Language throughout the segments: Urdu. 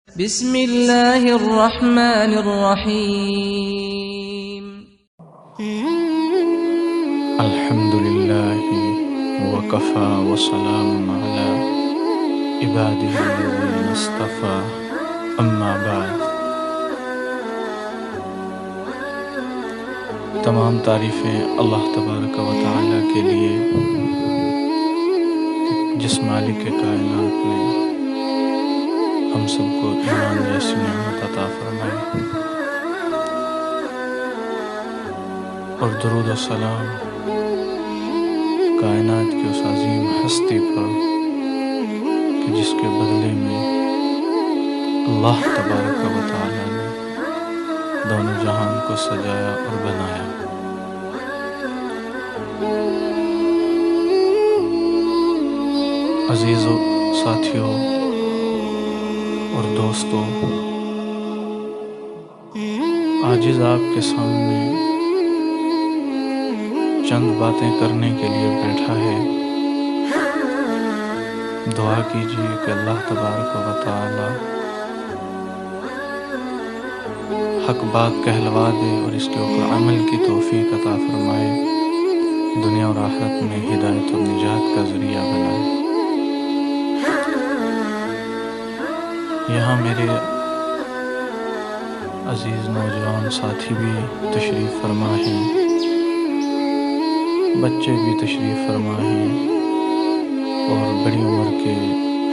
بسم اللہ الرحمن الرحیم الحمد للہ وکفی وسلام علی عبادہ الذین اصطفی اما بعد۔ تمام تعریفیں اللہ تبارک و تعالی کے لیے جس مالک کائنات نے ہم سب کو ایمان جیسی نعمت عطا فرمائی، اور درود و سلام کائنات کی اس عظیم ہستی پر کہ جس کے بدلے میں اللہ تبارک و تعالی نے دونوں جہان کو سجایا اور بنایا۔ عزیزو، ساتھیوں اور دوستوں، عاجز آپ کے سامنے چند باتیں کرنے کے لیے بیٹھا ہے۔ دعا کیجیے کہ اللہ تبارک و تعالی حق بات کہلوا دے اور اس کے اوپر عمل کی توفیق عطا فرمائے، دنیا اور آخرت میں ہدایت اور نجات کا ذریعہ بنائے۔ یہاں میرے عزیز نوجوان ساتھی بھی تشریف فرما ہیں، بچے بھی تشریف فرما ہیں، اور بڑی عمر کے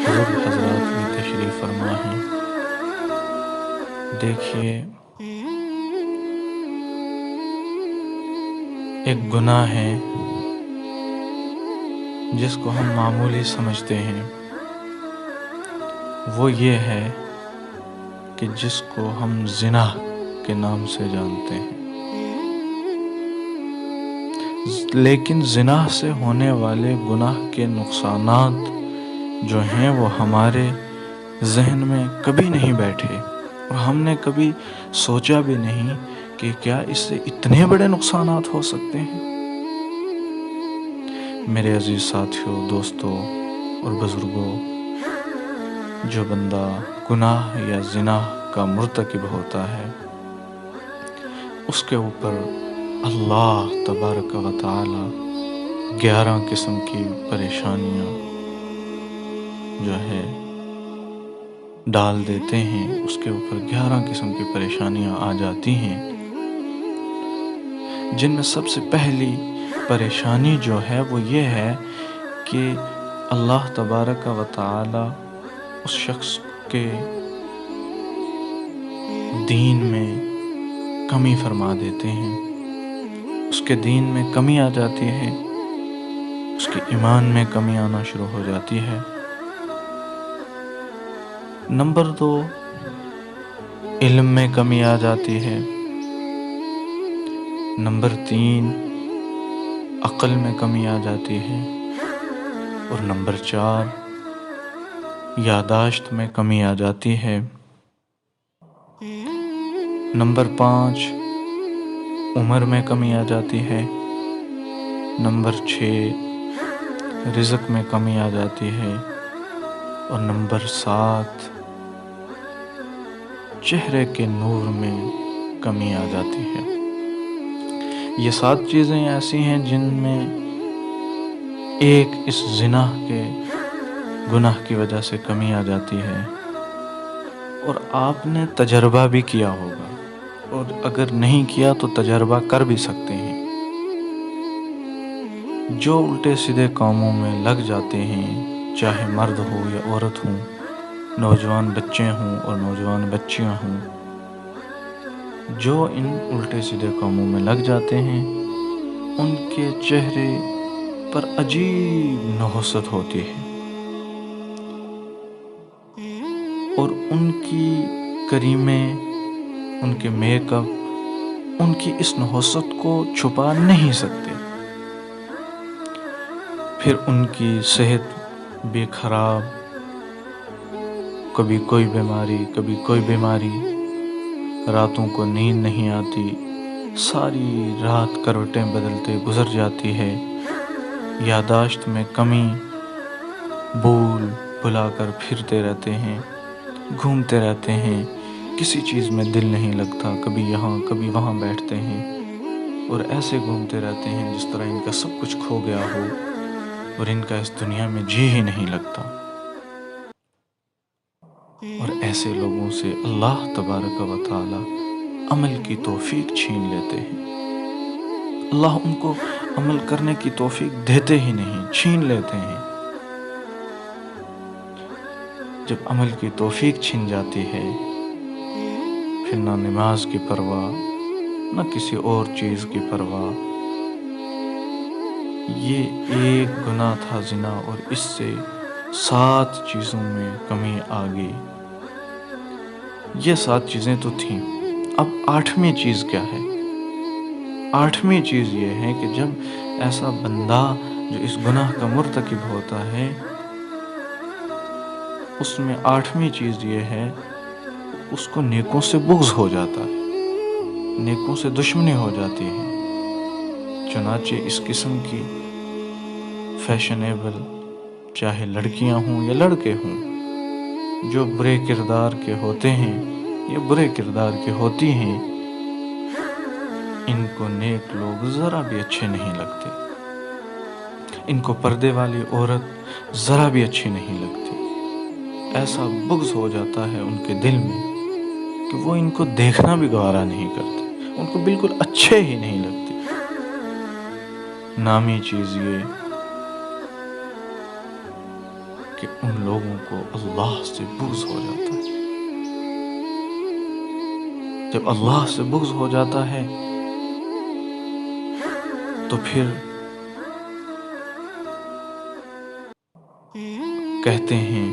بزرگ حضرات بھی تشریف فرما ہیں۔ دیکھیے، ایک گناہ ہے جس کو ہم معمولی سمجھتے ہیں، وہ یہ ہے کہ جس کو ہم زنا کے نام سے جانتے ہیں، لیکن زنا سے ہونے والے گناہ کے نقصانات جو ہیں وہ ہمارے ذہن میں کبھی نہیں بیٹھے، اور ہم نے کبھی سوچا بھی نہیں کہ کیا اس سے اتنے بڑے نقصانات ہو سکتے ہیں۔ میرے عزیز ساتھیوں، دوستوں اور بزرگوں، جو بندہ گناہ یا زنا کا مرتکب ہوتا ہے، اس کے اوپر اللہ تبارک و تعالی 11 قسم کی پریشانیاں جو ہے ڈال دیتے ہیں، اس کے اوپر 11 قسم کی پریشانیاں آ جاتی ہیں، جن میں سب سے پہلی پریشانی جو ہے وہ یہ ہے کہ اللہ تبارک و تعالی اس شخص کے دین میں کمی فرما دیتے ہیں، اس کے دین میں کمی آ جاتی ہے، اس کے ایمان میں کمی آنا شروع ہو جاتی ہے۔ نمبر 2، علم میں کمی آ جاتی ہے۔ نمبر 3، عقل میں کمی آ جاتی ہے۔ اور نمبر 4، یادداشت میں کمی آ جاتی ہے۔ نمبر 5، عمر میں کمی آ جاتی ہے۔ نمبر 6، رزق میں کمی آ جاتی ہے۔ اور نمبر 7، چہرے کے نور میں کمی آ جاتی ہے۔ یہ 7 چیزیں ایسی ہیں جن میں ایک اس زنا کے گناہ کی وجہ سے کمی آ جاتی ہے، اور آپ نے تجربہ بھی کیا ہوگا، اور اگر نہیں کیا تو تجربہ کر بھی سکتے ہیں۔ جو الٹے سیدھے کاموں میں لگ جاتے ہیں، چاہے مرد ہو یا عورت ہوں، نوجوان بچے ہوں اور نوجوان بچیاں ہوں، جو ان الٹے سیدھے کاموں میں لگ جاتے ہیں، ان کے چہرے پر عجیب نحوست ہوتی ہے، اور ان کی کریمیں، ان کے میک اپ ان کی اس نحوست کو چھپا نہیں سکتے۔ پھر ان کی صحت بھی خراب، کبھی کوئی بیماری کبھی کوئی بیماری، راتوں کو نیند نہیں آتی، ساری رات کروٹیں بدلتے گزر جاتی ہے، یادداشت میں کمی، بھول بھلا کر پھرتے رہتے ہیں، گھومتے رہتے ہیں، کسی چیز میں دل نہیں لگتا، کبھی یہاں کبھی وہاں بیٹھتے ہیں اور ایسے گھومتے رہتے ہیں جس طرح ان کا سب کچھ کھو گیا ہو اور ان کا اس دنیا میں جی ہی نہیں لگتا۔ اور ایسے لوگوں سے اللہ تبارک و تعالی عمل کی توفیق چھین لیتے ہیں۔ اللہ ان کو عمل کرنے کی توفیق دیتے ہی نہیں، چھین لیتے ہیں۔ جب عمل کی توفیق چھن جاتی ہے، پھر نہ نماز کی پرواہ، نہ کسی اور چیز کی پرواہ۔ یہ ایک گناہ تھا زنا، اور اس سے 7 چیزوں میں کمی آ گئی۔ یہ 7 چیزیں تو تھیں، اب 8ویں چیز کیا ہے؟ 8ویں چیز یہ ہے کہ جب ایسا بندہ جو اس گناہ کا مرتکب ہوتا ہے، اس میں 8ویں چیز یہ ہے اس کو نیکوں سے بغض ہو جاتا ہے، نیکوں سے دشمنی ہو جاتی ہے۔ چنانچہ اس قسم کی فیشنیبل چاہے لڑکیاں ہوں یا لڑکے ہوں جو برے کردار کے ہوتے ہیں یا برے کردار کی ہوتی ہیں، ان کو نیک لوگ ذرا بھی اچھے نہیں لگتے، ان کو پردے والی عورت ذرا بھی اچھی نہیں لگتی۔ ایسا بغض ہو جاتا ہے ان کے دل میں کہ وہ ان کو دیکھنا بھی گوارا نہیں کرتے، ان کو بالکل اچھے ہی نہیں لگتے۔ نامی چیز یہ کہ ان لوگوں کو اللہ سے بغض ہو جاتا ہے۔ جب اللہ سے بغض ہو جاتا ہے تو پھر کہتے ہیں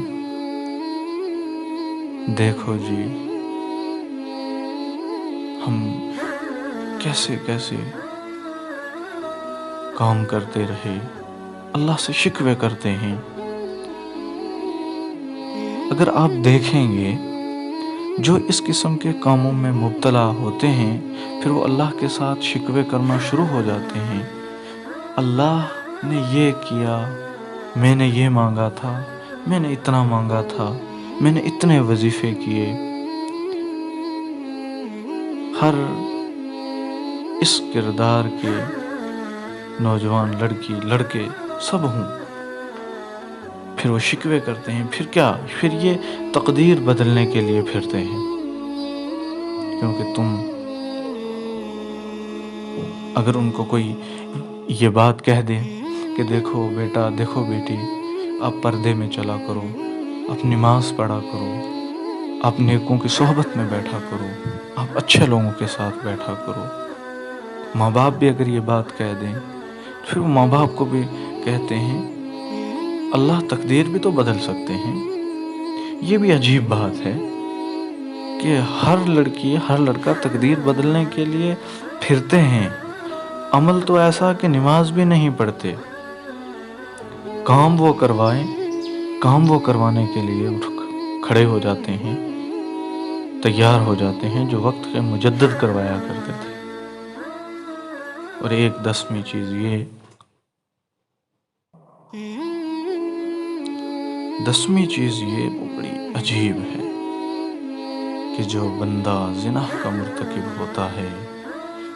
دیکھو جی ہم کیسے کیسے کام کرتے رہے، اللہ سے شکوے کرتے ہیں۔ اگر آپ دیکھیں گے جو اس قسم کے کاموں میں مبتلا ہوتے ہیں، پھر وہ اللہ کے ساتھ شکوے کرنا شروع ہو جاتے ہیں۔ اللہ نے یہ کیا، میں نے یہ مانگا تھا، میں نے اتنا مانگا تھا، میں نے اتنے وظیفے کیے۔ ہر اس کردار کے نوجوان لڑکی لڑکے سب ہوں، پھر وہ شکوے کرتے ہیں۔ پھر کیا؟ پھر یہ تقدیر بدلنے کے لیے پھرتے ہیں، کیونکہ تم اگر ان کو کوئی یہ بات کہہ دے کہ دیکھو بیٹا، دیکھو بیٹی، آپ پردے میں چلا کرو، آپ نماز پڑھا کرو، آپ نیکوں کی صحبت میں بیٹھا کرو، آپ اچھے لوگوں کے ساتھ بیٹھا کرو۔ ماں باپ بھی اگر یہ بات کہہ دیں، پھر وہ ماں باپ کو بھی کہتے ہیں اللہ تقدیر بھی تو بدل سکتے ہیں۔ یہ بھی عجیب بات ہے کہ ہر لڑکی ہر لڑکا تقدیر بدلنے کے لیے پھرتے ہیں، عمل تو ایسا کہ نماز بھی نہیں پڑھتے، کام وہ کروائیں، کام وہ کروانے کے لیے کھڑے ہو جاتے ہیں، تیار ہو جاتے ہیں جو وقت کے مجدد کروایا کرتے تھے۔ اور ایک 10ویں چیز یہ، 10ویں چیز یہ وہ بڑی عجیب ہے کہ جو بندہ زنا کا مرتکب ہوتا ہے،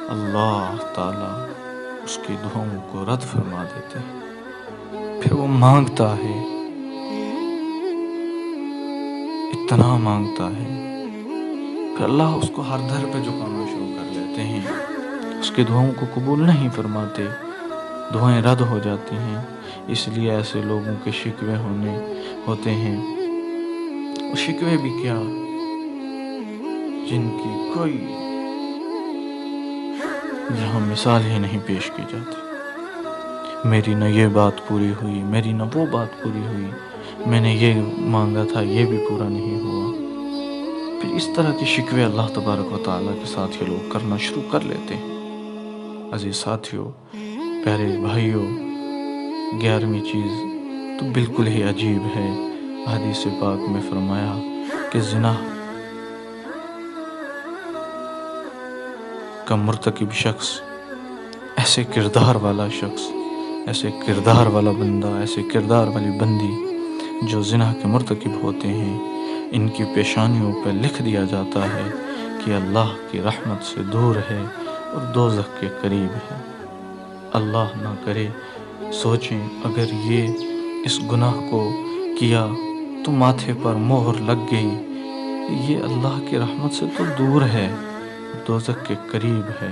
اللہ تعالی اس کی دعاؤں کو رد فرما دیتے ہیں۔ پھر وہ مانگتا ہے، اتنا مانگتا ہے، پھر اللہ اس کو ہر در پہ جھکانا شروع کر لیتے ہیں، اس کی دعاؤں کو قبول نہیں فرماتے، دعائیں رد ہو جاتی ہیں۔ اس لیے ایسے لوگوں کے شکوے ہوتے ہیں، اور شکوے بھی کیا، جن کی کوئی یہاں مثال ہی نہیں پیش کی جاتی۔ میری نہ یہ بات پوری ہوئی، میری نہ وہ بات پوری ہوئی، میں نے یہ مانگا تھا یہ بھی پورا نہیں ہوا۔ پھر اس طرح کی شکوے اللہ تبارک و تعالیٰ کے ساتھ یہ لوگ کرنا شروع کر لیتے ہیں۔ عزیز ساتھیوں، پیارے بھائیوں، 11ویں چیز تو بالکل ہی عجیب ہے۔ حدیث پاک میں فرمایا کہ زنا کا مرتکب شخص، ایسے کردار والا شخص، ایسے کردار والا بندہ، ایسے کردار والی بندی جو زنا کے مرتکب ہوتے ہیں، ان کی پیشانیوں پہ لکھ دیا جاتا ہے کہ اللہ کی رحمت سے دور ہے اور دوزخ کے قریب ہے۔ اللہ نہ کرے، سوچیں اگر یہ اس گناہ کو کیا تو ماتھے پر مہر لگ گئی کہ یہ اللہ کی رحمت سے تو دور ہے، دوزخ کے قریب ہے،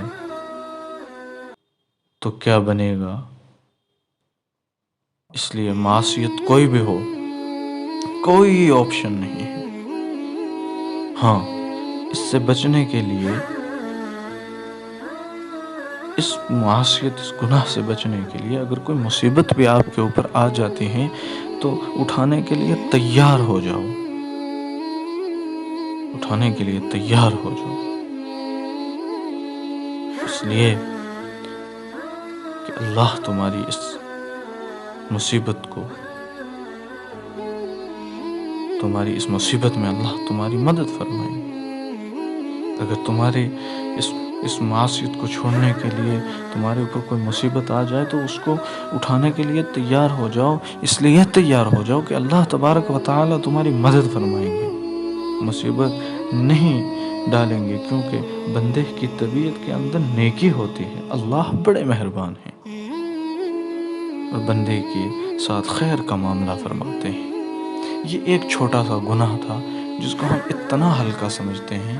تو کیا بنے گا؟ اس لیے معصیت کوئی بھی ہو، کوئی آپشن نہیں ہے۔ ہاں، اس سے بچنے کے لیے، اس معصیت، اس گناہ سے بچنے کے لیے اگر کوئی مصیبت بھی آپ کے اوپر آ جاتی ہے تو اٹھانے کے لیے تیار ہو جاؤ، اٹھانے کے لیے تیار ہو جاؤ، اس لیے کہ اللہ تمہاری اس مصیبت کو، تمہاری اس مصیبت میں اللہ تمہاری مدد فرمائے۔ اگر تمہارے اس معصیت کو چھوڑنے کے لیے تمہارے اوپر کوئی مصیبت آ جائے تو اس کو اٹھانے کے لیے تیار ہو جاؤ، اس لیے تیار ہو جاؤ کہ اللہ تبارک و تعالی تمہاری مدد فرمائیں گے، مصیبت نہیں ڈالیں گے، کیونکہ بندے کی طبیعت کے اندر نیکی ہوتی ہے، اللہ بڑے مہربان ہیں اور بندے کے ساتھ خیر کا معاملہ فرماتے ہیں۔ یہ ایک چھوٹا سا گناہ تھا جس کو ہم اتنا ہلکا سمجھتے ہیں،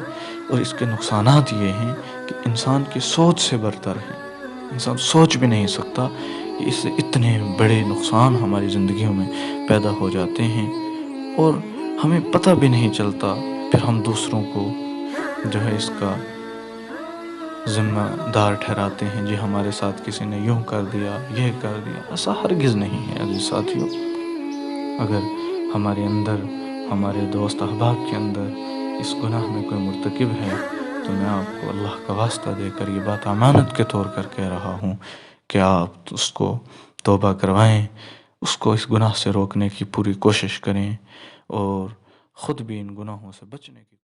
اور اس کے نقصانات یہ ہیں کہ انسان کی سوچ سے برتر ہیں۔ انسان سوچ بھی نہیں سکتا کہ اس سے اتنے بڑے نقصان ہماری زندگیوں میں پیدا ہو جاتے ہیں، اور ہمیں پتہ بھی نہیں چلتا، پھر ہم دوسروں کو جو ہے اس کا ذمہ دار ٹھہراتے ہیں، جی ہمارے ساتھ کسی نے یوں کر دیا، یہ کر دیا۔ ایسا ہرگز نہیں ہے عزیز ساتھیوں۔ اگر ہمارے اندر، ہمارے دوست احباب کے اندر اس گناہ میں کوئی مرتکب ہے تو میں آپ کو اللہ کا واسطہ دے کر یہ بات امانت کے طور پر کہہ رہا ہوں کہ آپ اس کو توبہ کروائیں، اس کو اس گناہ سے روکنے کی پوری کوشش کریں، اور خود بھی ان گناہوں سے بچنے کی